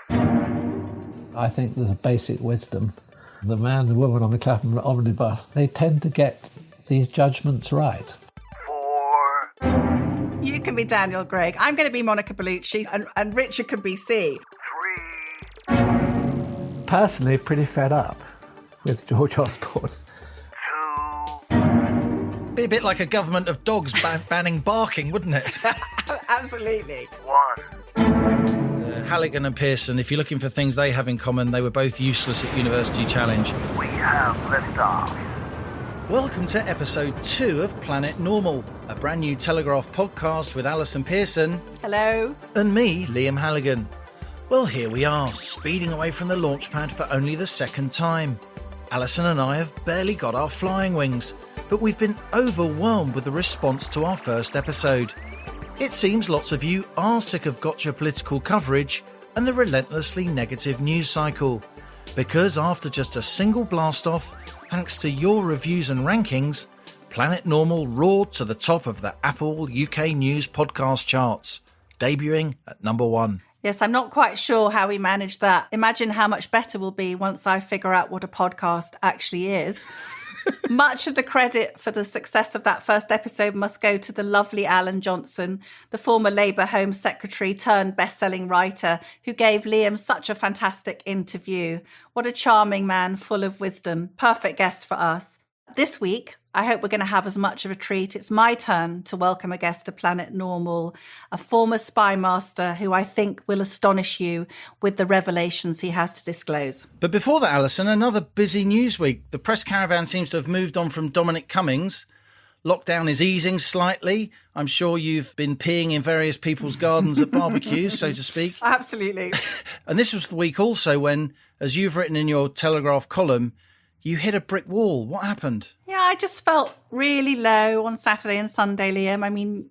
5. I think there's a basic wisdom. The man and the woman on the Clapham omnibus, they tend to get these judgments right. 4. You can be Daniel Craig. I'm going to be Monica Bellucci, and Richard can be C. 3. Personally, pretty fed up with George Osborne. 2. Be a bit like a government of dogs banning barking, wouldn't it? Absolutely. 1. Halligan and Pearson, if you're looking for things they have in common, they were both useless at University Challenge. We have liftoff. Welcome to episode 2 of Planet Normal, a brand new Telegraph podcast with Allison Pearson. Hello. And me, Liam Halligan. Well, here we are, speeding away from the launch pad for only the second time. Allison and I have barely got our flying wings, but we've been overwhelmed with the response to our first episode. It seems lots of you are sick of gotcha political coverage and the relentlessly negative news cycle. Because after just a single blast-off, thanks to your reviews and rankings, Planet Normal roared to the top of the Apple UK News podcast charts, debuting at number 1. Yes, I'm not quite sure how we managed that. Imagine how much better we'll be once I figure out what a podcast actually is. Much of the credit for the success of that first episode must go to the lovely Alan Johnson, the former Labour Home Secretary turned best-selling writer, who gave Liam such a fantastic interview. What a charming man, full of wisdom. Perfect guest for us. This week, I hope we're going to have as much of a treat. It's my turn to welcome a guest to Planet Normal, a former spy master who I think will astonish you with the revelations he has to disclose. But before that, Alison, another busy news week. The press caravan seems to have moved on from Dominic Cummings. Lockdown is easing slightly. I'm sure you've been peeing in various people's gardens at barbecues, so to speak. Absolutely. And this was the week also when, as you've written in your Telegraph column, you hit a brick wall. What happened? Yeah, I just felt really low on Saturday and Sunday, Liam. I mean,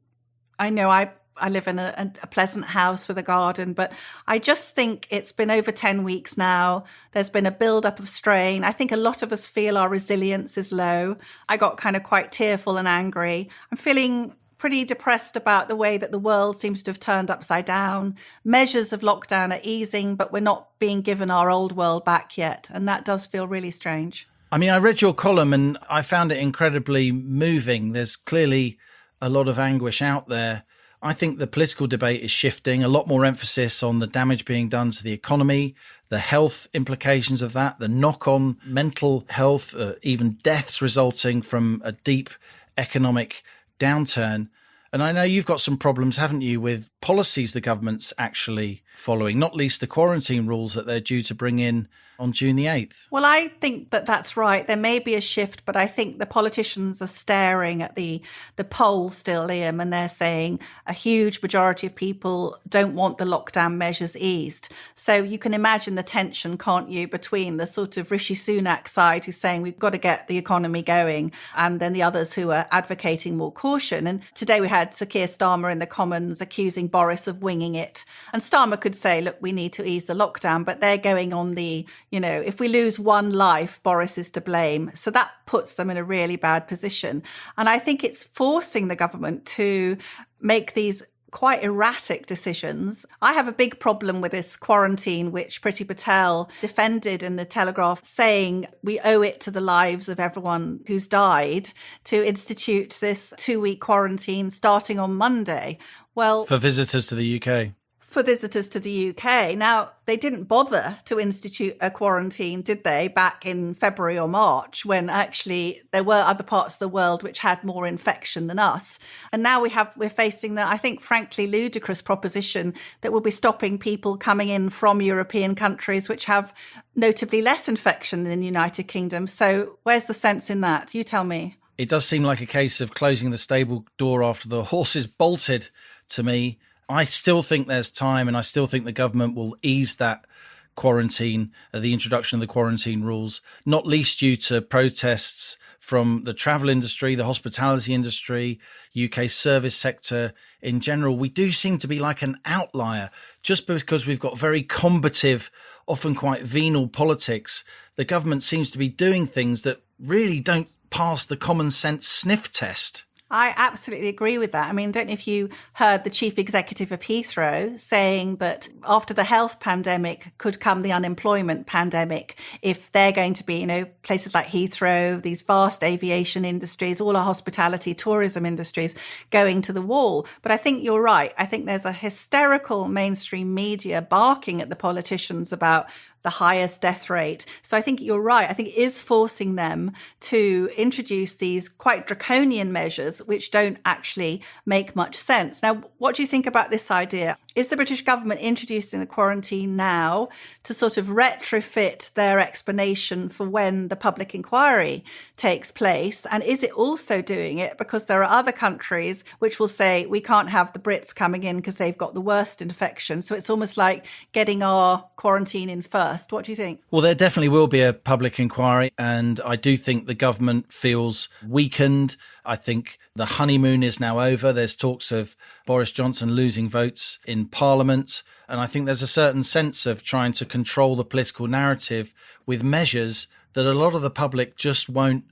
I know I live in a pleasant house with a garden, but I just think it's been over 10 weeks now. There's been a build-up of strain. I think a lot of us feel our resilience is low. I got kind of quite tearful and angry. I'm feeling pretty depressed about the way that the world seems to have turned upside down. Measures of lockdown are easing, but we're not being given our old world back yet. And that does feel really strange. I mean, I read your column and I found it incredibly moving. There's clearly a lot of anguish out there. I think the political debate is shifting, a lot more emphasis on the damage being done to the economy, the health implications of that, the knock-on mental health, even deaths resulting from a deep economic downturn. And I know you've got some problems, haven't you, with policies the government's actually following, not least the quarantine rules that they're due to bring in on June the 8th. Well, I think that that's right. There may be a shift, but I think the politicians are staring at the polls still, Liam, and they're saying a huge majority of people don't want the lockdown measures eased. So you can imagine the tension, can't you, between the sort of Rishi Sunak side who's saying we've got to get the economy going, and then the others who are advocating more caution. And today we had Sir Keir Starmer in the Commons accusing Boris of winging it. And Starmer could say, look, we need to ease the lockdown, but they're going on the, if we lose one life, Boris is to blame. So that puts them in a really bad position. And I think it's forcing the government to make these quite erratic decisions. I have a big problem with this quarantine, which Priti Patel defended in the Telegraph, saying we owe it to the lives of everyone who's died to institute this 2-week quarantine starting on Monday. Well, for visitors to the UK. For visitors to the UK. Now, they didn't bother to institute a quarantine, did they, back in February or March, when actually there were other parts of the world which had more infection than us. And now we're facing the, I think, frankly, ludicrous proposition that we'll be stopping people coming in from European countries which have notably less infection than the United Kingdom. So where's the sense in that? You tell me. It does seem like a case of closing the stable door after the horse is bolted to me. I still think there's time, and I still think the government will ease that quarantine, the introduction of the quarantine rules, not least due to protests from the travel industry, the hospitality industry, UK service sector in general. We do seem to be like an outlier just because we've got very combative, often quite venal politics. The government seems to be doing things that really don't pass the common sense sniff test. I absolutely agree with that. I mean, I don't know if you heard the chief executive of Heathrow saying that after the health pandemic could come the unemployment pandemic if they're going to be, places like Heathrow, these vast aviation industries, all our hospitality, tourism industries going to the wall. But I think you're right. I think there's a hysterical mainstream media barking at the politicians about the highest death rate. So I think you're right. I think it is forcing them to introduce these quite draconian measures which don't actually make much sense. Now, what do you think about this idea? Is the British government introducing the quarantine now to sort of retrofit their explanation for when the public inquiry takes place? And is it also doing it because there are other countries which will say we can't have the Brits coming in because they've got the worst infection? So it's almost like getting our quarantine in first. What do you think? Well, there definitely will be a public inquiry, and I do think the government feels weakened. I think the honeymoon is now over. There's talks of Boris Johnson losing votes in Parliament, and I think there's a certain sense of trying to control the political narrative with measures that a lot of the public just won't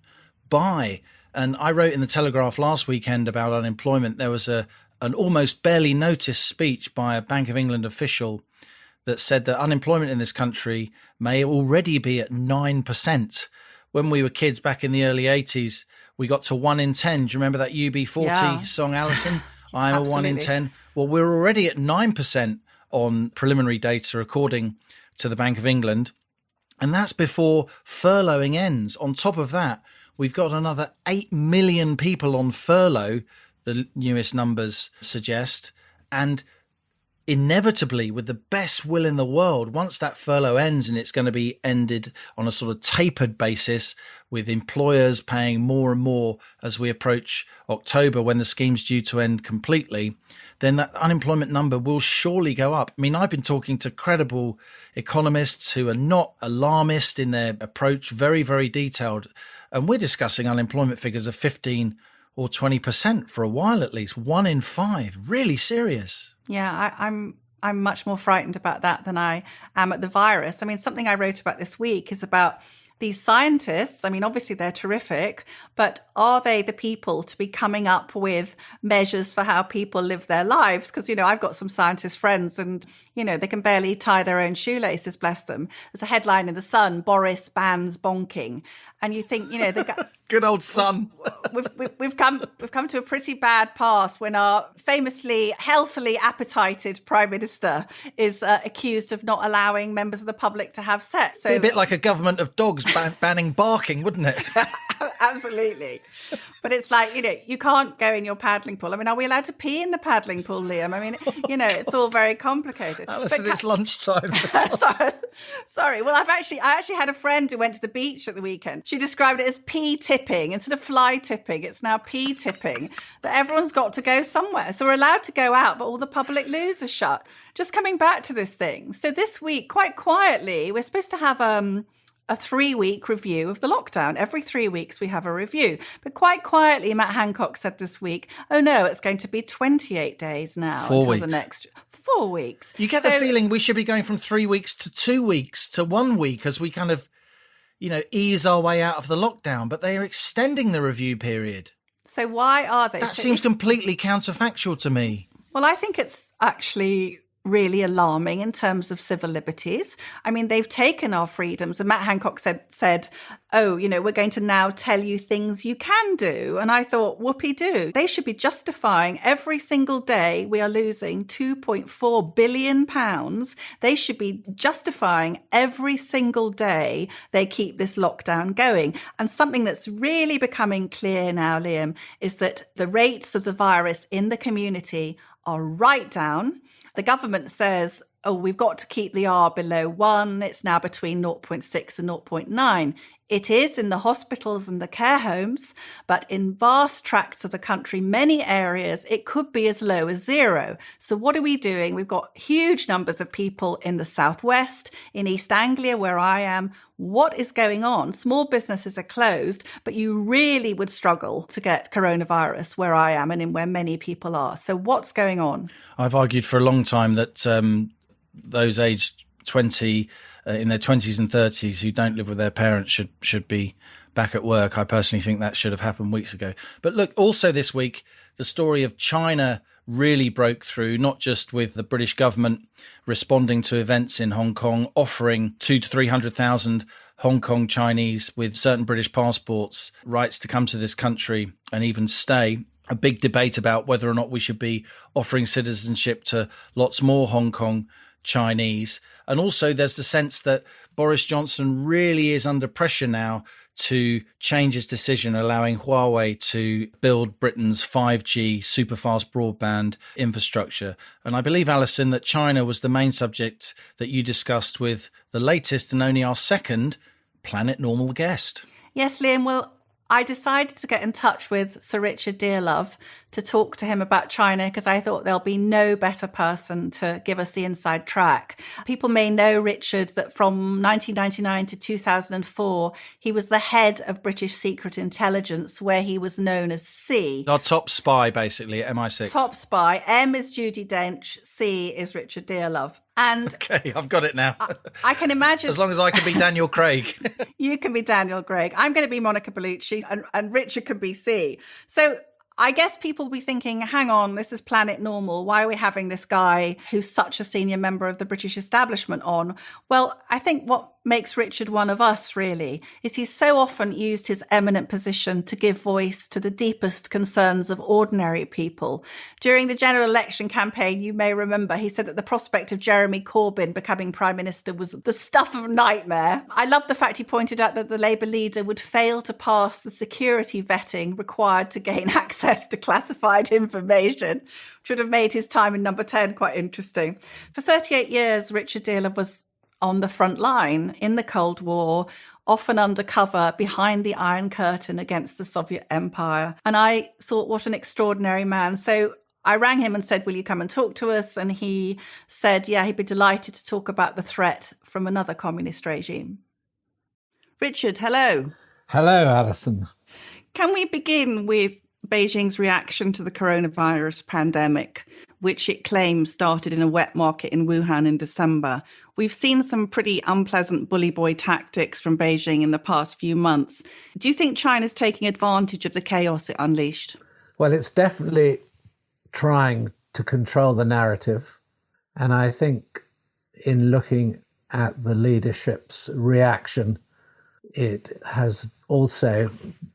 buy. And I wrote in the Telegraph last weekend about unemployment. There was an almost barely noticed speech by a Bank of England official that said that unemployment in this country may already be at 9%. When we were kids back in the early 80s, we got to 1 in 10. Do you remember that UB40 song, Allison? I'm a 1 in 10. Well, we're already at 9% on preliminary data, according to the Bank of England. And that's before furloughing ends. On top of that, we've got another 8 million people on furlough, the newest numbers suggest. And inevitably, with the best will in the world, once that furlough ends, and it's going to be ended on a sort of tapered basis with employers paying more and more as we approach October when the scheme's due to end completely, then that unemployment number will surely go up. I mean, I've been talking to credible economists who are not alarmist in their approach, very, very detailed. And we're discussing unemployment figures of 15 or 20% for a while at least, 1 in 5, really serious. Yeah, I'm much more frightened about that than I am at the virus. I mean, something I wrote about this week is about these scientists. I mean, obviously they're terrific, but are they the people to be coming up with measures for how people live their lives? Because, I've got some scientist friends and, they can barely tie their own shoelaces, bless them. There's a headline in The Sun, Boris bans bonking. And you think, good old Sun. We've come to a pretty bad pass when our famously healthily appetited Prime Minister is accused of not allowing members of the public to have sex. So be a bit like a government of dogs banning barking, wouldn't it? Absolutely. But it's like, you can't go in your paddling pool. I mean, are we allowed to pee in the paddling pool, Liam? I mean, it's all very complicated. Alison, it's lunchtime. Sorry. Well, I actually had a friend who went to the beach at the weekend. She described it as pea tipping instead of fly tipping. It's now pea tipping. But everyone's got to go somewhere. So we're allowed to go out, but all the public loos are shut. Just coming back to this thing. So this week, quite quietly, we're supposed to have a 3-week review of the lockdown. Every 3 weeks we have a review. But quite quietly, Matt Hancock said this week, oh no, it's going to be 28 days now. 4 until weeks. The next 4 weeks. You get the feeling we should be going from 3 weeks to 2 weeks to 1 week as we kind of, ease our way out of the lockdown. But they are extending the review period. So why are they? That seems completely counterfactual to me. Well, I think it's actually really alarming in terms of civil liberties. I mean, they've taken our freedoms. And Matt Hancock said, oh, we're going to now tell you things you can do. And I thought, whoopee-doo. They should be justifying every single day we are losing £2.4 billion. They should be justifying every single day they keep this lockdown going. And something that's really becoming clear now, Liam, is that the rates of the virus in the community are right down. The government says, oh, we've got to keep the R below 1. It's now between 0.6 and 0.9. It is in the hospitals and the care homes, but in vast tracts of the country, many areas, it could be as low as 0. So what are we doing? We've got huge numbers of people in the southwest, in East Anglia, where I am. What is going on? Small businesses are closed, but you really would struggle to get coronavirus where I am and in where many people are. So what's going on? I've argued for a long time that those aged 20, in their 20s and 30s who don't live with their parents should be back at work. I personally think that should have happened weeks ago. But look, also this week, the story of China really broke through, not just with the British government responding to events in Hong Kong, offering 200,000 to 300,000 Hong Kong Chinese with certain British passports rights to come to this country and even stay. A big debate about whether or not we should be offering citizenship to lots more Hong Kong Chinese. And also there's the sense that Boris Johnson really is under pressure now to change his decision, allowing Huawei to build Britain's 5G superfast broadband infrastructure. And I believe, Allison, that China was the main subject that you discussed with the latest and only our second Planet Normal guest. Yes, Liam. Well, I decided to get in touch with Sir Richard Dearlove to talk to him about China because I thought there'll be no better person to give us the inside track. People may know, Richard, that from 1999 to 2004, he was the head of British Secret Intelligence, where he was known as C. Our top spy, basically, at MI6. Top spy. M is Judi Dench, C is Richard Dearlove. And okay, I've got it now. I can imagine. As long as I can be Daniel Craig. You can be Daniel Craig. I'm going to be Monica Bellucci and Richard can be C. So I guess people will be thinking, hang on, this is Planet Normal. Why are we having this guy who's such a senior member of the British establishment on? Well, I think what makes Richard one of us, really, is he's so often used his eminent position to give voice to the deepest concerns of ordinary people. During the general election campaign, you may remember, he said that the prospect of Jeremy Corbyn becoming Prime Minister was the stuff of nightmare. I love the fact he pointed out that the Labour leader would fail to pass the security vetting required to gain access to classified information, which would have made his time in number 10 quite interesting. For 38 years, Richard Dearlove was on the front line in the Cold War, often undercover behind the Iron Curtain against the Soviet Empire. And I thought, what an extraordinary man. So I rang him and said, will you come and talk to us? And he said, yeah, he'd be delighted to talk about the threat from another communist regime. Richard, hello. Hello, Allison. Can we begin with Beijing's reaction to the coronavirus pandemic, which it claims started in a wet market in Wuhan in December? We've seen some pretty unpleasant bully boy tactics from Beijing in the past few months. Do you think China's taking advantage of the chaos it unleashed? Well, it's definitely trying to control the narrative. And I think in looking at the leadership's reaction, it has also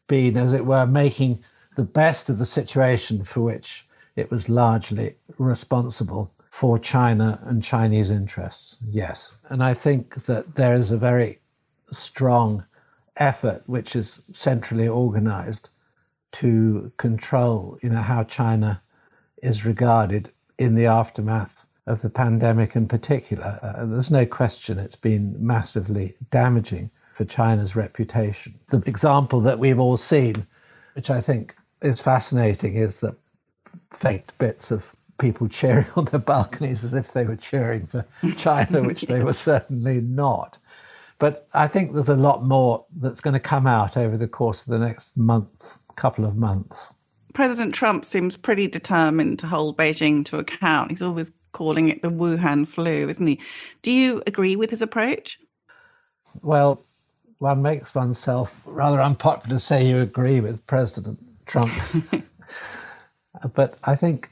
been, as it were, making the best of the situation for which it was largely responsible for China and Chinese interests, yes. And I think that there is a very strong effort, which is centrally organized, to control, how China is regarded in the aftermath of the pandemic in particular. There's no question it's been massively damaging for China's reputation. The example that we've all seen, which I think is fascinating, is the faked bits of people cheering on their balconies as if they were cheering for China, which they were certainly not. But I think there's a lot more that's going to come out over the course of the next couple of months. President Trump seems pretty determined to hold Beijing to account. He's always calling it the Wuhan flu, isn't he? Do you agree with his approach? Well, one makes oneself rather unpopular to say you agree with President Trump. But I think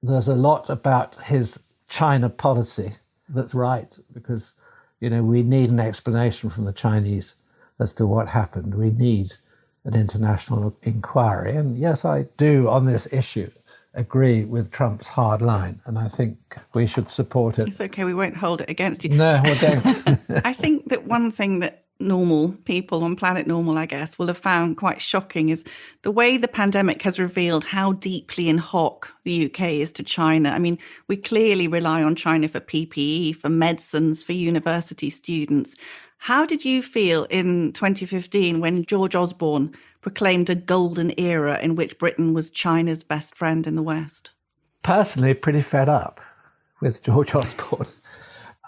there's a lot about his China policy that's right, because, we need an explanation from the Chinese as to what happened. We need an international inquiry. And yes, I do, on this issue, agree with Trump's hard line, and I think we should support it. It's okay, we won't hold it against you. No, we don't. I think that one thing that normal people on Planet Normal, I guess, will have found quite shocking is the way the pandemic has revealed how deeply in hock the UK is to China. I mean, we clearly rely on China for PPE, for medicines, for university students. How did you feel in 2015 when George Osborne proclaimed a golden era in which Britain was China's best friend in the West? Personally, pretty fed up with George Osborne.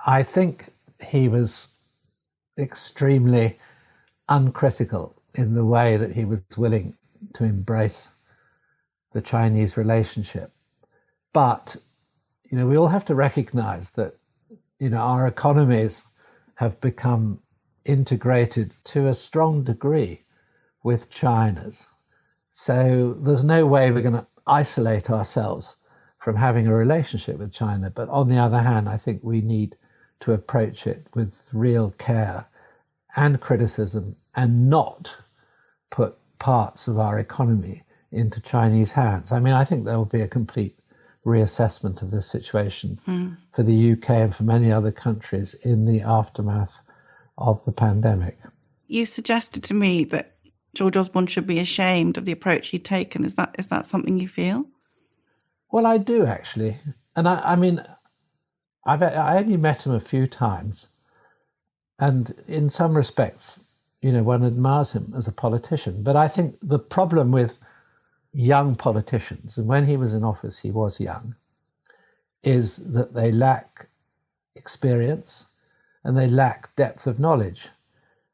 I think he was extremely uncritical in the way that he was willing to embrace the Chinese relationship. But, we all have to recognize that, our economies have become integrated to a strong degree with China's. So there's no way we're going to isolate ourselves from having a relationship with China. But on the other hand, I think we need to approach it with real care and criticism and not put parts of our economy into Chinese hands. I mean, I think there will be a complete reassessment of this situation for the UK and for many other countries in the aftermath of the pandemic. You suggested to me that George Osborne should be ashamed of the approach he'd taken. Is that something you feel? Well, I do, actually. And I mean, I only met him a few times. And in some respects, you know, one admires him as a politician. But I think the problem with young politicians, and when he was in office, he was young, is that they lack experience and they lack depth of knowledge.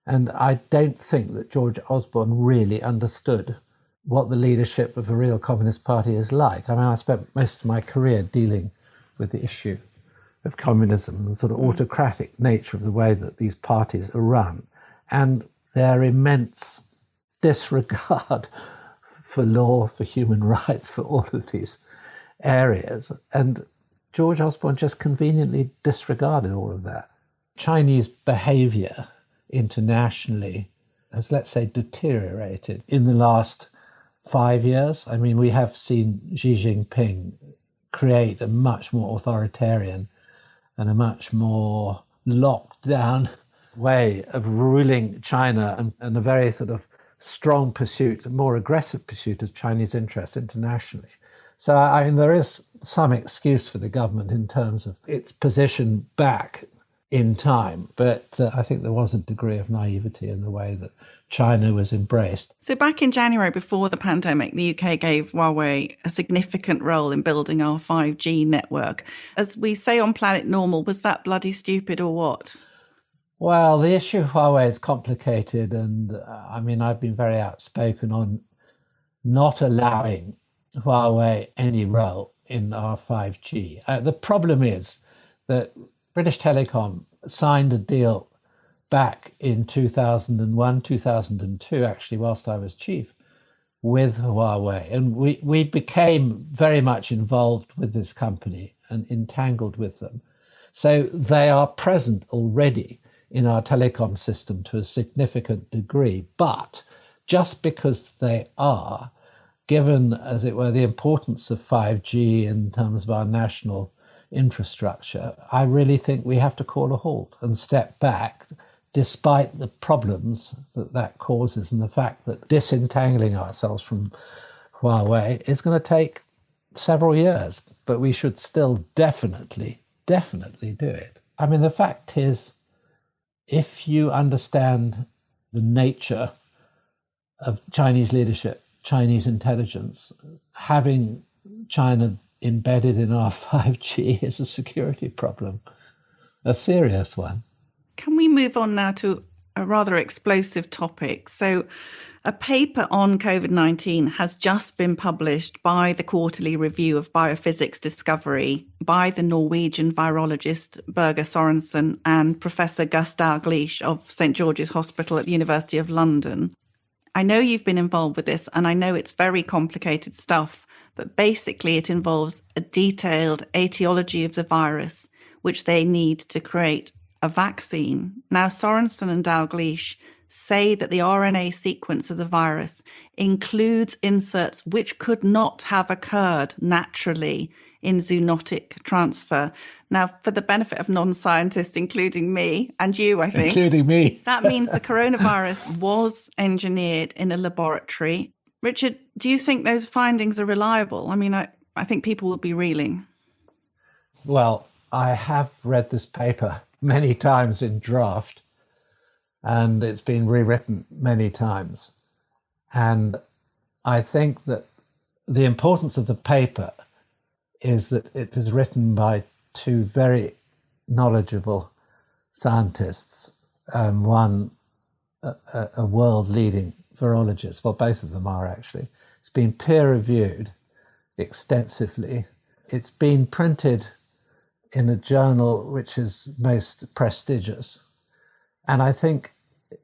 And I don't think that George Osborne really understood what the leadership of a real Communist Party is like. I mean, I spent most of my career dealing with the issue of communism, the sort of autocratic nature of the way that these parties are run, and their immense disregard for law, for human rights, for all of these areas. And George Osborne just conveniently disregarded all of that. Chinese behavior internationally has, let's say, deteriorated in the last 5 years. I mean, we have seen Xi Jinping create a much more authoritarian and a much more locked down way of ruling China, and a very sort of strong pursuit, a more aggressive pursuit of Chinese interests internationally. So, I mean, there is some excuse for the government in terms of its position back in time, but I think there was a degree of naivety in the way that China was embraced. So back in January, before the pandemic, the UK gave Huawei a significant role in building our 5G network. As we say on Planet Normal, was that bloody stupid or what? Well, the issue of Huawei is complicated, and I mean, I've been very outspoken on not allowing Huawei any role in our 5G. The problem is that British Telecom signed a deal back in 2001, 2002, actually, whilst I was chief, with Huawei. And we became very much involved with this company and entangled with them. So they are present already in our telecom system to a significant degree. But just because they are, given, as it were, the importance of 5G in terms of our national infrastructure, I really think we have to call a halt and step back, despite the problems that causes and the fact that disentangling ourselves from Huawei is going to take several years, but we should still definitely do it. I mean, the fact is, if you understand the nature of Chinese leadership, Chinese intelligence, having China embedded in our 5G is a security problem, a serious one. Can we move on now to a rather explosive topic? So a paper on COVID-19 has just been published by the Quarterly Review of Biophysics Discovery by the Norwegian virologist Børge Sørensen and Professor Gus Dalgleish of St. George's Hospital at the University of London. I know you've been involved with this, and I know it's very complicated stuff, but basically it involves a detailed etiology of the virus, which they need to create a vaccine. Now, Sørensen and Dalgleish say that the RNA sequence of the virus includes inserts which could not have occurred naturally in zoonotic transfer. Now, for the benefit of non-scientists, including me and you, I think. Including me. That means the coronavirus was engineered in a laboratory. Richard, do you think those findings are reliable? I mean, I think people will be reeling. Well, I have read this paper many times in draft, and it's been rewritten many times. And I think that the importance of the paper is that it is written by two very knowledgeable scientists, one a world-leading virologist. Well, both of them are actually. It's been peer-reviewed extensively. It's been printed in a journal which is most prestigious. And I think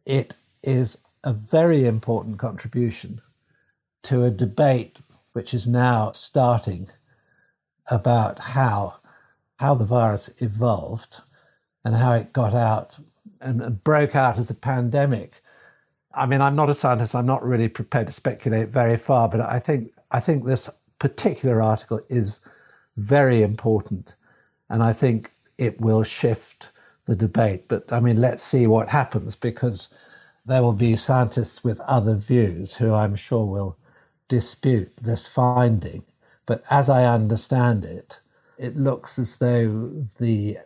it is a very important contribution to a debate which is now starting about how the virus evolved and how it got out and broke out as a pandemic. I mean, I'm not a scientist. I'm not really prepared to speculate very far, but I think this particular article is very important, and I think it will shift the debate. But I mean, let's see what happens, because there will be scientists with other views who I'm sure will dispute this finding. But as I understand it, it looks as though the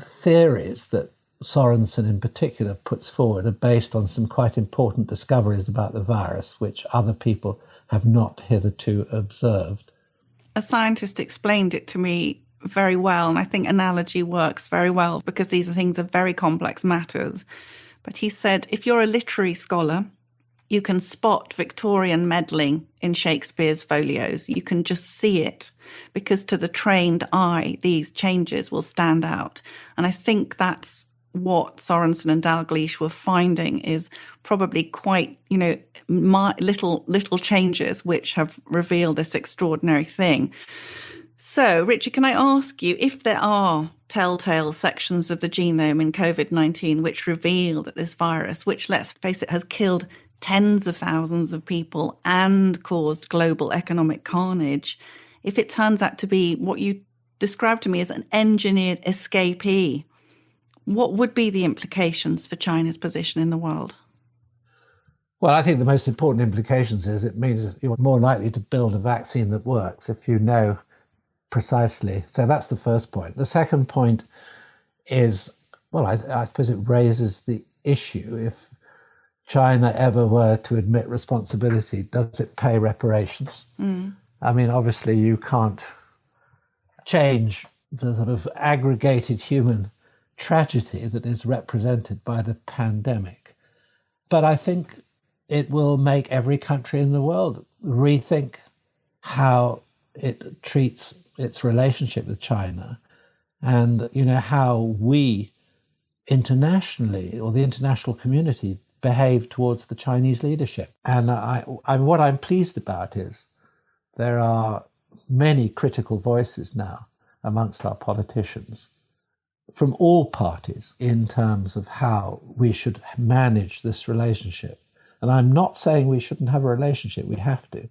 theories that Sorensen in particular puts forward are based on some quite important discoveries about the virus, which other people have not hitherto observed. A scientist explained it to me very well, and I think analogy works very well because these things are very complex matters. But he said, if you're a literary scholar, you can spot Victorian meddling in Shakespeare's folios. You can just see it, because to the trained eye, these changes will stand out. And I think that's what Sorensen and Dalgleish were finding, is probably quite, little changes which have revealed this extraordinary thing. So, Richard, can I ask you, if there are telltale sections of the genome in COVID-19 which reveal that this virus, which, let's face it, has killed tens of thousands of people and caused global economic carnage, if it turns out to be what you described to me as an engineered escapee, what would be the implications for China's position in the world? Well, I think the most important implications is it means that you're more likely to build a vaccine that works if you know precisely. So that's the first point. The second point is, well, I suppose it raises the issue, if China ever were to admit responsibility, does it pay reparations? I mean, obviously you can't change the sort of aggregated human tragedy that is represented by the pandemic. But I think it will make every country in the world rethink how it treats its relationship with China, and how we internationally, or the international community, behave towards the Chinese leadership. And what I'm pleased about is there are many critical voices now amongst our politicians from all parties in terms of how we should manage this relationship. And I'm not saying we shouldn't have a relationship, we have to.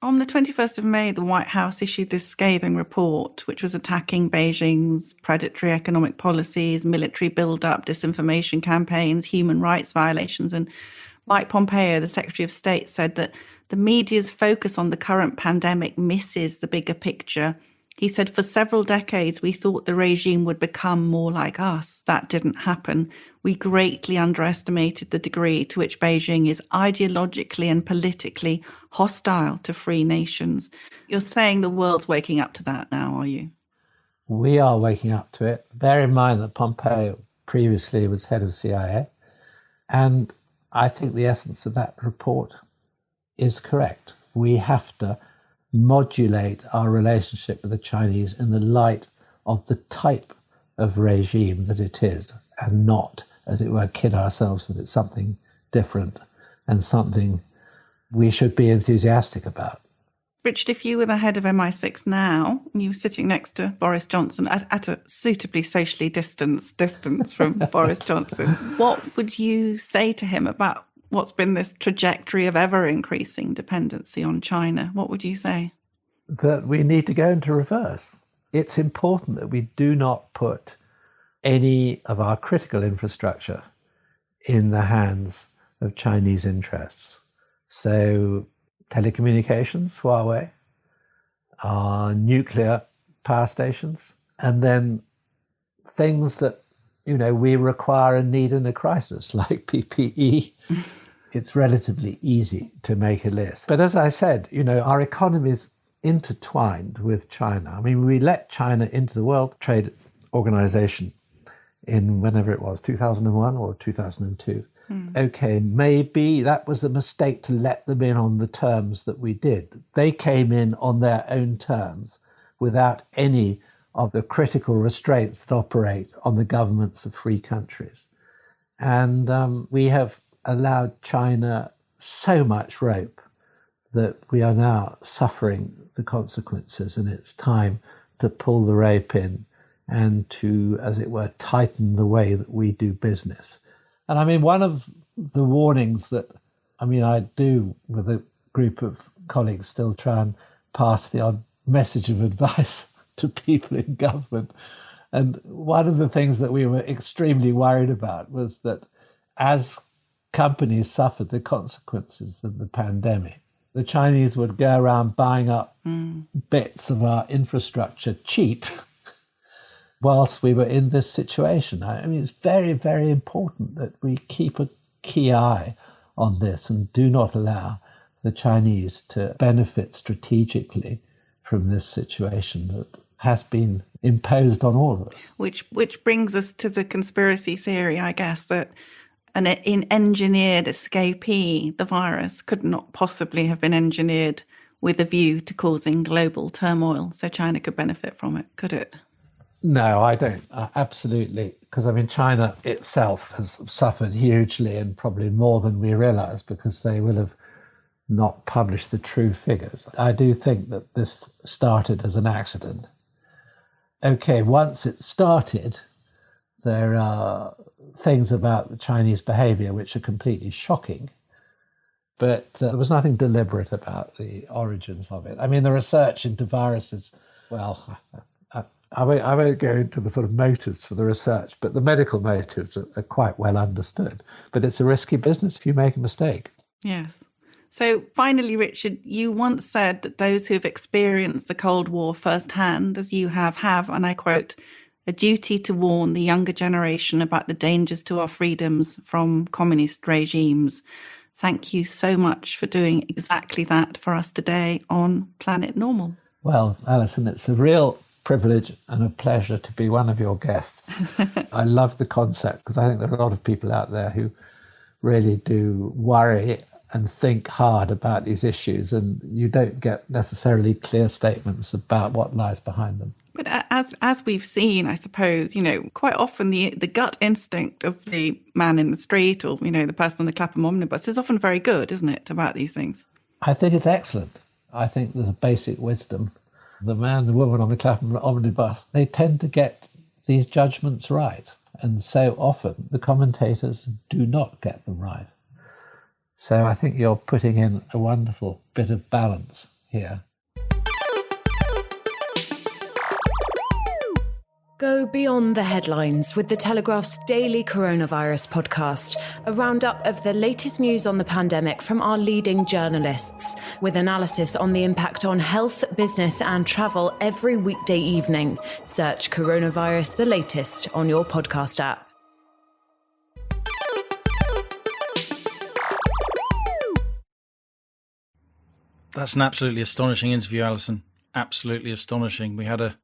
On the 21st of May, the White House issued this scathing report, which was attacking Beijing's predatory economic policies, military build-up, disinformation campaigns, human rights violations. And Mike Pompeo, the Secretary of State, said that the media's focus on the current pandemic misses the bigger picture. He said, for several decades, we thought the regime would become more like us. That didn't happen. We greatly underestimated the degree to which Beijing is ideologically and politically hostile to free nations. You're saying the world's waking up to that now, are you? We are waking up to it. Bear in mind that Pompeo previously was head of CIA. And I think the essence of that report is correct. We have to modulate our relationship with the Chinese in the light of the type of regime that it is, and not, as it were, kid ourselves that it's something different and something we should be enthusiastic about. Richard, if you were the head of MI6 now, and you were sitting next to Boris Johnson at a suitably socially distance from Boris Johnson, what would you say to him about what's been this trajectory of ever-increasing dependency on China? What would you say? That we need to go into reverse. It's important that we do not put any of our critical infrastructure in the hands of Chinese interests. So telecommunications, Huawei, our nuclear power stations, and then things that, we require and need in a crisis, like PPE. It's relatively easy to make a list. But as I said, our economy is intertwined with China. I mean, we let China into the World Trade Organization in whenever it was, 2001 or 2002. Okay, maybe that was a mistake to let them in on the terms that we did. They came in on their own terms without any of the critical restraints that operate on the governments of free countries. And we have allowed China so much rope that we are now suffering the consequences, and it's time to pull the rope in and to, as it were, tighten the way that we do business. And I mean, one of the warnings that, I do with a group of colleagues still try and pass the odd message of advice to people in government. And one of the things that we were extremely worried about was that as companies suffered the consequences of the pandemic, the Chinese would go around buying up bits of our infrastructure cheap whilst we were in this situation. I mean, it's very, very important that we keep a key eye on this and do not allow the Chinese to benefit strategically from this situation that has been imposed on all of us. Which brings us to the conspiracy theory, I guess, that an engineered escapee, the virus, could not possibly have been engineered with a view to causing global turmoil, so China could benefit from it, could it? No, I don't. Absolutely. Because, China itself has suffered hugely, and probably more than we realise, because they will have not published the true figures. I do think that this started as an accident. Okay, once it started, there are things about the Chinese behaviour which are completely shocking, but there was nothing deliberate about the origins of it. The research into viruses, well, I won't go into the sort of motives for the research, but the medical motives are quite well understood. But it's a risky business if you make a mistake. Yes. So finally, Richard, you once said that those who have experienced the Cold War firsthand, as you have, and I quote, a duty to warn the younger generation about the dangers to our freedoms from communist regimes. Thank you so much for doing exactly that for us today on Planet Normal. Well, Alison, it's a real privilege and a pleasure to be one of your guests. I love the concept because I think there are a lot of people out there who really do worry and think hard about these issues, and you don't get necessarily clear statements about what lies behind them. But as we've seen, I suppose, quite often the gut instinct of the man in the street or, the person on the Clapham omnibus is often very good, isn't it, about these things? I think it's excellent. I think there's a basic wisdom. The man and the woman on the Clapham omnibus, they tend to get these judgments right. And so often the commentators do not get them right. So I think you're putting in a wonderful bit of balance here. Go beyond the headlines with the Telegraph's daily coronavirus podcast, a roundup of the latest news on the pandemic from our leading journalists, with analysis on the impact on health, business and travel every weekday evening. Search Coronavirus the Latest on your podcast app. That's an absolutely astonishing interview, Allison. Absolutely astonishing. We had a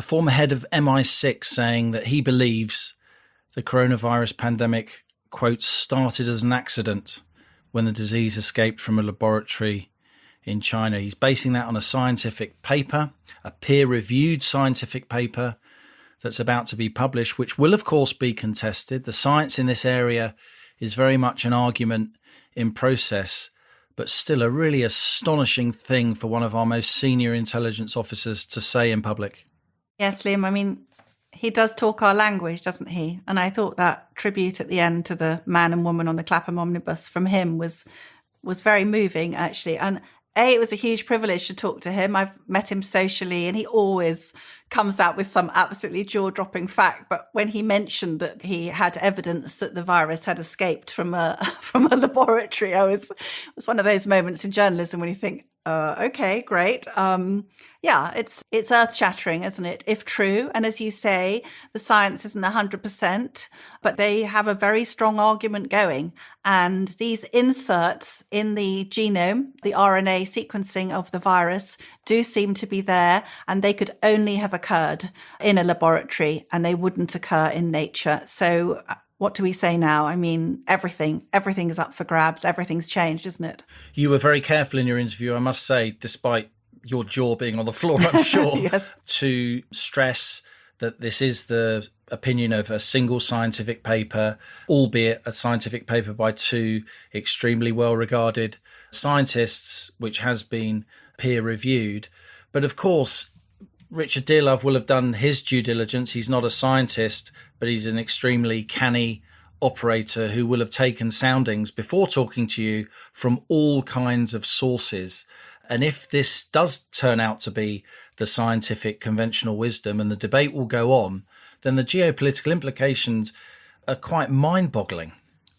former head of MI6 saying that he believes the coronavirus pandemic, quote, started as an accident when the disease escaped from a laboratory in China. He's basing that on a scientific paper, a peer-reviewed scientific paper that's about to be published, which will, of course, be contested. The science in this area is very much an argument in process, but still a really astonishing thing for one of our most senior intelligence officers to say in public. Yes, Liam, he does talk our language, doesn't he? And I thought that tribute at the end to the man and woman on the Clapham omnibus from him was very moving, actually. And it was a huge privilege to talk to him. I've met him socially and he always comes out with some absolutely jaw-dropping fact. But when he mentioned that he had evidence that the virus had escaped from a laboratory, it was one of those moments in journalism when you think, okay, great. Yeah, it's earth-shattering, isn't it, if true? And as you say, the science isn't 100%, but they have a very strong argument going. And these inserts in the genome, the RNA sequencing of the virus, do seem to be there, and they could only have occurred in a laboratory, and they wouldn't occur in nature. So what do we say now? Everything is up for grabs. Everything's changed, isn't it? You were very careful in your interview, I must say, despite your jaw being on the floor, I'm sure, yes, to stress that this is the opinion of a single scientific paper, albeit a scientific paper by two extremely well-regarded scientists, which has been peer-reviewed. But of course, Richard Dearlove will have done his due diligence. He's not a scientist, but he's an extremely canny operator who will have taken soundings before talking to you from all kinds of sources. And if this does turn out to be the scientific conventional wisdom and the debate will go on, then the geopolitical implications are quite mind-boggling.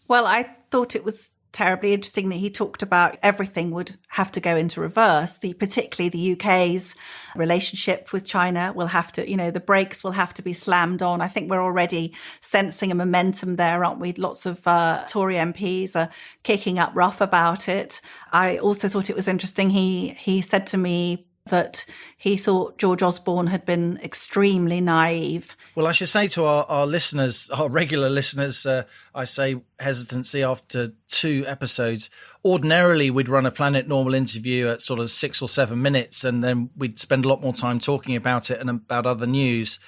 Well, I thought it was terribly interesting that he talked about everything would have to go into reverse. Particularly the UK's relationship with China will have to, the brakes will have to be slammed on. I think we're already sensing a momentum there, aren't we? Lots of Tory MPs are kicking up rough about it. I also thought it was interesting. He said to me that he thought George Osborne had been extremely naive. Well, I should say to our listeners, our regular listeners, I say hesitancy after 2 episodes. Ordinarily, we'd run a Planet Normal interview at sort of 6 or 7 minutes, and then we'd spend a lot more time talking about it and about other news.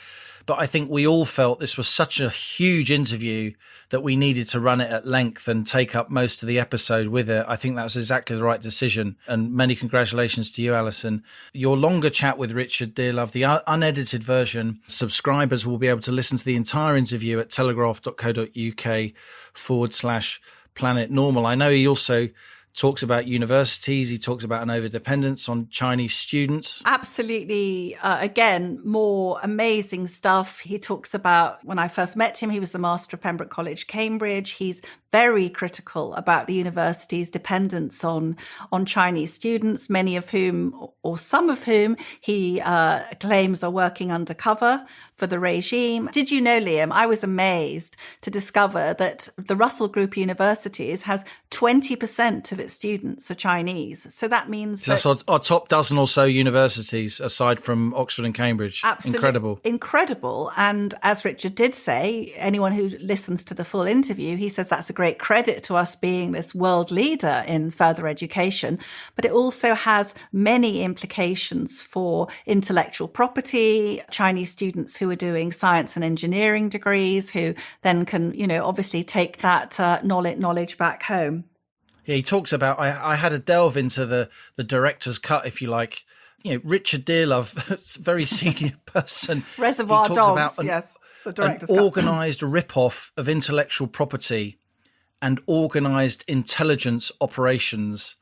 But I think we all felt this was such a huge interview that we needed to run it at length and take up most of the episode with it. I think that was exactly the right decision. And many congratulations to you, Allison. Your longer chat with Richard Dearlove, the unedited version, subscribers will be able to listen to the entire interview at telegraph.co.uk/Planet Normal. I know he also talks about universities. He talks about an overdependence on Chinese students. Absolutely. Again, more amazing stuff. He talks about when I first met him, he was the master of Pembroke College, Cambridge. He's very critical about the university's dependence on Chinese students, many of whom, or some of whom, he claims are working undercover for the regime. Did you know, Liam, I was amazed to discover that the Russell Group Universities has 20% of its students are Chinese. So that means that's our top dozen or so universities, aside from Oxford and Cambridge. Absolutely. Incredible. And as Richard did say, anyone who listens to the full interview, he says that's a great credit to us being this world leader in further education. But it also has many implications for intellectual property, Chinese students who are doing science and engineering degrees, who then can, obviously take that knowledge back home. Yeah, he talks about, I had a delve into the director's cut, if you like. Richard Dearlove, very senior person. Reservoir Dogs, yes. The director's an cut. organised rip-off of intellectual property and organised intelligence operations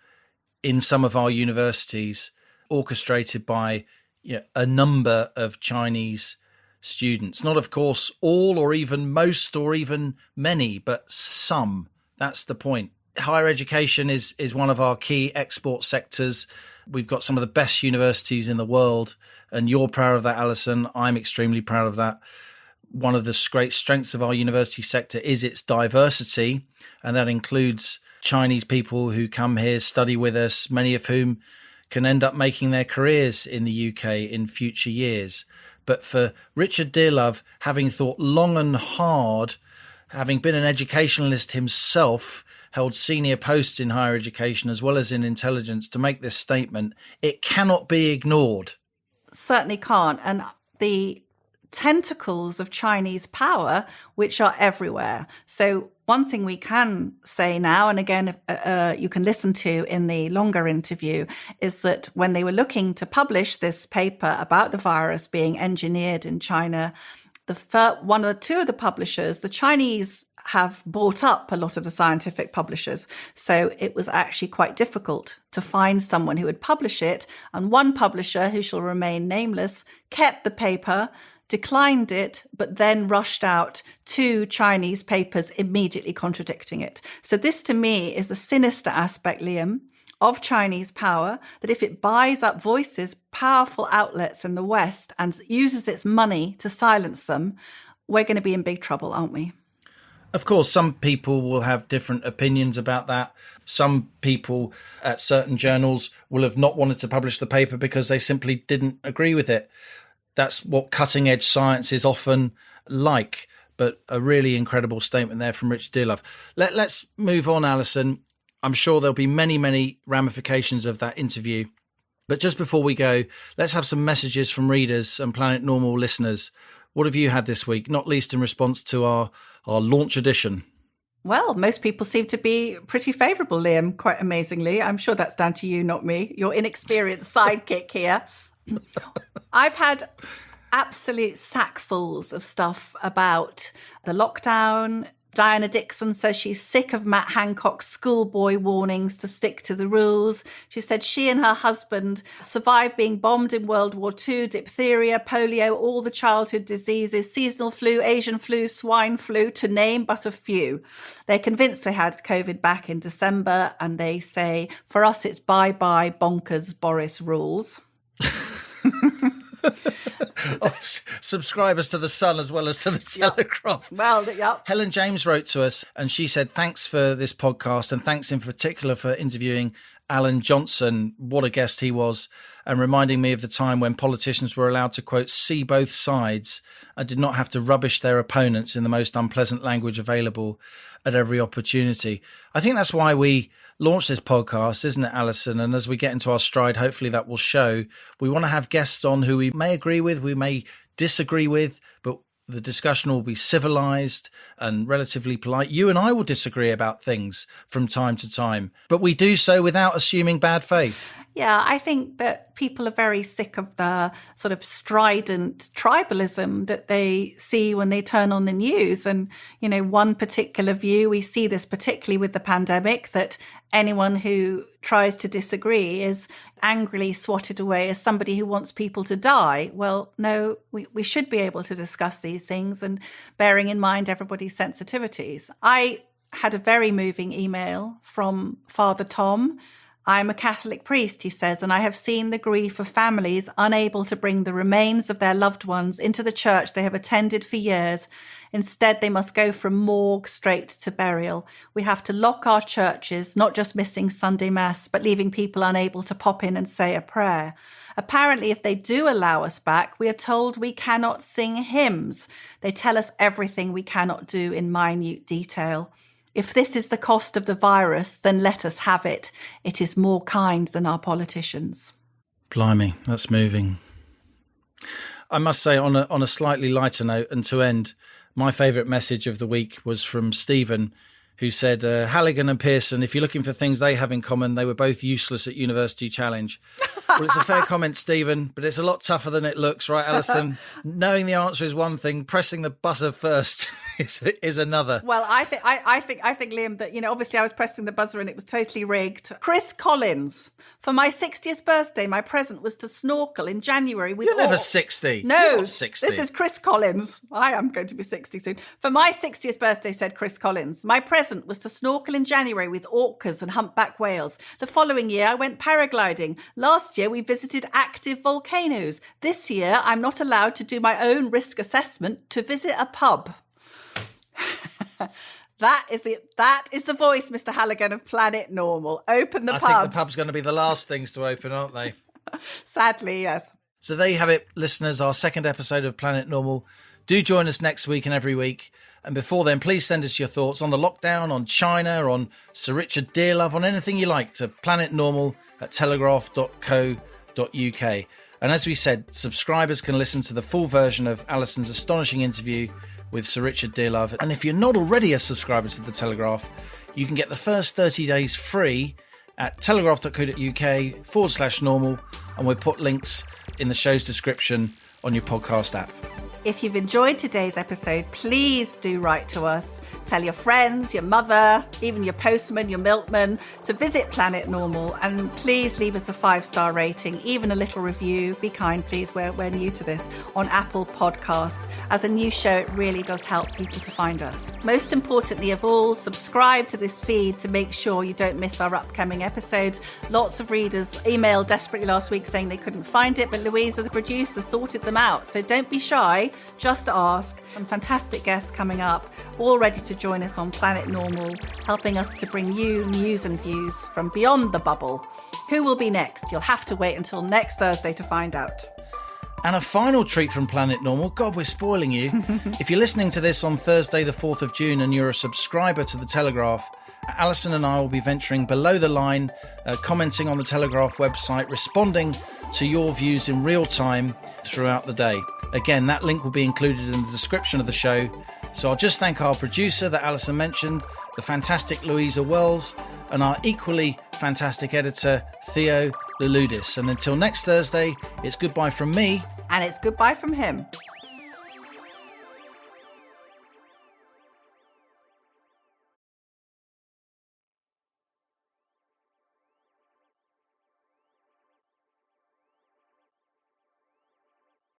in some of our universities, orchestrated by a number of Chinese students. Not, of course, all or even most or even many, but some. That's the point. Higher education is one of our key export sectors. We've got some of the best universities in the world, and you're proud of that, Allison. I'm extremely proud of that. One of the great strengths of our university sector is its diversity, and that includes Chinese people who come here, study with us, many of whom can end up making their careers in the UK in future years. But for Richard Dearlove, having thought long and hard, having been an educationalist himself, held senior posts in higher education as well as in intelligence, to make this statement, it cannot be ignored. Certainly can't. And the tentacles of Chinese power, which are everywhere. So one thing we can say now, and again, you can listen to in the longer interview, is that when they were looking to publish this paper about the virus being engineered in China, two of the publishers, the Chinese have bought up a lot of the scientific publishers. So it was actually quite difficult to find someone who would publish it. And one publisher, who shall remain nameless, kept the paper, declined it, but then rushed out 2 Chinese papers immediately contradicting it. So this to me is a sinister aspect, Liam, of Chinese power, that if it buys up voices, powerful outlets in the West, and uses its money to silence them, we're going to be in big trouble, aren't we? Of course, some people will have different opinions about that. Some people at certain journals will have not wanted to publish the paper because they simply didn't agree with it. That's what cutting edge science is often like. But a really incredible statement there from Richard Dearlove. Let's move on, Allison. I'm sure there'll be many, many ramifications of that interview. But just before we go, let's have some messages from readers and Planet Normal listeners. What have you had this week, not least in response to our launch edition? Well, most people seem to be pretty favourable, Liam, quite amazingly. I'm sure that's down to you, not me, your inexperienced sidekick here. I've had absolute sackfuls of stuff about the lockdown. Diana Dixon says she's sick of Matt Hancock's schoolboy warnings to stick to the rules. She said she and her husband survived being bombed in World War II, diphtheria, polio, all the childhood diseases, seasonal flu, Asian flu, swine flu, to name but a few. They're convinced they had COVID back in December, and they say, for us, it's bye-bye bonkers Boris rules. Subscribers to The Sun as well as to The Telegraph. Well, yeah. Helen James wrote to us and she said, thanks for this podcast and thanks in particular for interviewing Alan Johnson. What a guest he was, and reminding me of the time when politicians were allowed to, quote, see both sides and did not have to rubbish their opponents in the most unpleasant language available at every opportunity. I think that's why we launched this podcast, isn't it, Allison? And as we get into our stride, hopefully that will show. We want to have guests on who we may agree with, we may disagree with, but the discussion will be civilized and relatively polite. You and I will disagree about things from time to time, but we do so without assuming bad faith. Yeah, I think that people are very sick of the sort of strident tribalism that they see when they turn on the news. And, you know, one particular view, we see this particularly with the pandemic, that anyone who tries to disagree is angrily swatted away as somebody who wants people to die. Well, no, we should be able to discuss these things, and bearing in mind everybody's sensitivities. I had a very moving email from Father Tom. I'm a Catholic priest, he says, and I have seen the grief of families unable to bring the remains of their loved ones into the church they have attended for years. Instead, they must go from morgue straight to burial. We have to lock our churches, not just missing Sunday Mass, but leaving people unable to pop in and say a prayer. Apparently, if they do allow us back, we are told we cannot sing hymns. They tell us everything we cannot do in minute detail. If this is the cost of the virus, then let us have it. It is more kind than our politicians. Blimey, that's moving. I must say, on a slightly lighter note, and to end, my favourite message of the week was from Stephen, who said, Halligan and Pearson, if you're looking for things they have in common, they were both useless at University Challenge. Well, it's a fair comment, Stephen, but it's a lot tougher than it looks, right, Alison? Knowing the answer is one thing, pressing the buzzer first is another. Well, I think, Liam, that, you know, obviously I was pressing the buzzer and it was totally rigged. Chris Collins, for my 60th birthday, my present was to snorkel in January with... You're never 60. No, You're not 60. This is Chris Collins. I am going to be 60 soon. For my 60th birthday, said Chris Collins, my present was to snorkel in January with orcas and humpback whales. The following year, I went paragliding. Last year, we visited active volcanoes. This year, I'm not allowed to do my own risk assessment to visit a pub. That is the voice, Mr. Halligan, of Planet Normal. Open the pubs. I think the pub's going to be the last things to open, aren't they? Sadly, yes. So there you have it, listeners, our second episode of Planet Normal. Do join us next week and every week. And before then, please send us your thoughts on the lockdown, on China, on Sir Richard Dearlove, on anything you like, to planetnormal@telegraph.co.uk. And as we said, subscribers can listen to the full version of Alison's astonishing interview with Sir Richard Dearlove. And if you're not already a subscriber to The Telegraph, you can get the first 30 days free at telegraph.co.uk/normal. And we'll put links in the show's description on your podcast app. If you've enjoyed today's episode, please do write to us. Tell your friends, your mother, even your postman, your milkman, to visit Planet Normal. And please leave us a 5-star rating, even a little review. Be kind, please. We're new to this, on Apple Podcasts. As a new show, it really does help people to find us. Most importantly of all, subscribe to this feed to make sure you don't miss our upcoming episodes. Lots of readers emailed desperately last week saying they couldn't find it, but Louisa, the producer, sorted them out. So don't be shy. Just ask. Some fantastic guests coming up, all ready to join us on Planet Normal, helping us to bring you news and views from beyond the bubble. Who will be next? You'll have to wait until next Thursday to find out. And a final treat from Planet Normal. God, we're spoiling you. If you're listening to this on Thursday, the 4th of June, and you're a subscriber to The Telegraph, Alison and I will be venturing below the line, commenting on the Telegraph website, responding to your views in real time throughout the day. Again, that link will be included in the description of the show. So I'll just thank our producer that Allison mentioned, the fantastic Louisa Wells, and our equally fantastic editor, Theo Leludis. And until next Thursday, it's goodbye from me. And it's goodbye from him.